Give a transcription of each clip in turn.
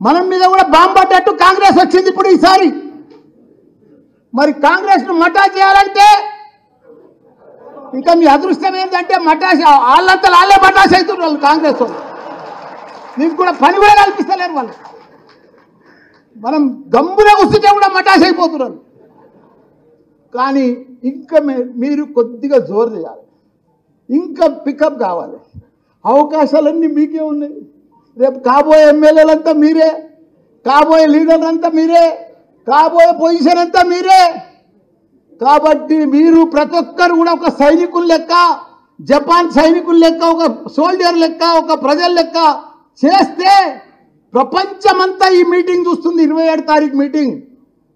మనం మీద కూడా బాంబు పడ్డట్టు కాంగ్రెస్ వచ్చింది ఇప్పుడు ఈసారి. మరి కాంగ్రెస్ను మటా చేయాలంటే ఇంకా మీ అదృష్టం ఏంటంటే మటాష్ వాళ్ళంతా వాళ్ళే మటాష్ అవుతున్నారు వాళ్ళు కాంగ్రెస్ వాళ్ళు. మీకు కూడా పని కూడా కల్పిస్తలేరు వాళ్ళు. మనం గమ్మున కూర్చుంటే కూడా మటాష్ అయిపోతున్నారు. కానీ ఇంకా మీరు కొద్దిగా జోరు చేయాలి, ఇంకా పికప్ కావాలి. అవకాశాలన్నీ మీకే ఉన్నాయి. రేపు కాబోయే ఎమ్మెల్యేలంతా మీరే, కాబోయే లీడర్లంతా మీరే, కాబోయే పొజిషన్ అంతా మీరే. కాబట్టి మీరు ప్రతి ఒక్కరు కూడా ఒక సైనికుల లెక్క, జపాన్ సైనికుల లెక్క, ఒక సోల్జర్ లెక్క, ఒక ప్రజల లెక్క చేస్తే ప్రపంచమంతా ఈ మీటింగ్ చూస్తుంది. 27 తారీఖు మీటింగ్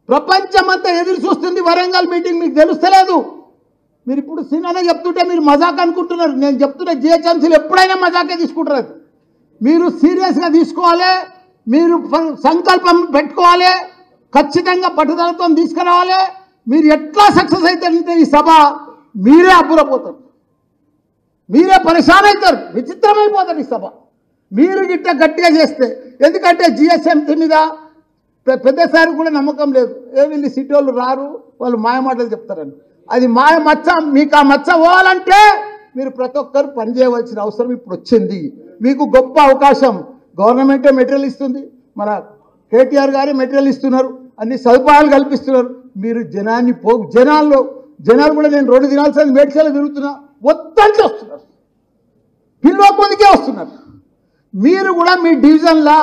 ప్రపంచమంతా ఎదురు చూస్తుంది. వరంగల్ మీటింగ్ మీకు తెలుస్తలేదు. మీరు ఇప్పుడు సినిమానే చెప్తుంటే మీరు మజాక్ అనుకుంటున్నారు. నేను చెప్తున్న జిహెచ్ఎంసీలు ఎప్పుడైనా మజాకే తీసుకుంటారు. మీరు సీరియస్గా తీసుకోవాలి, మీరు సంకల్పం పెట్టుకోవాలి, ఖచ్చితంగా పట్టుదలతో తీసుకురావాలి. మీరు ఎట్లా సక్సెస్ అవుతారంటే ఈ సభ మీరే అబ్బురపోతారు, మీరే పరేషాన్ అవుతారు, విచిత్రమైపోతారు ఈ సభ మీరు గిట్ట గట్టిగా చేస్తే. ఎందుకంటే జిహెచ్ఎంసీ మీద పెద్దసారి కూడా నమ్మకం లేదు. వీళ్ళు సిటీ వాళ్ళు రారు, వాళ్ళు మాయమాటలు చెప్తారని. అది మాయ మచ్చ. మీకు ఆ మచ్చ పోవాలంటే మీరు ప్రతి ఒక్కరు పనిచేయవలసిన అవసరం ఇప్పుడు వచ్చింది. మీకు గొప్ప అవకాశం. గవర్నమెంటే మెటీరియల్ ఇస్తుంది, మన కేటీఆర్ గారే మెటీరియల్ ఇస్తున్నారు, అన్ని సదుపాయాలు కల్పిస్తున్నారు. మీరు జనాన్ని జనాలు కూడా నేను 2 దినాల మేడ్చలో తిరుగుతున్నా, మొత్తానికి వస్తున్నారు, పిల్లల పొందికే వస్తున్నారు. మీరు కూడా మీ డివిజన్లా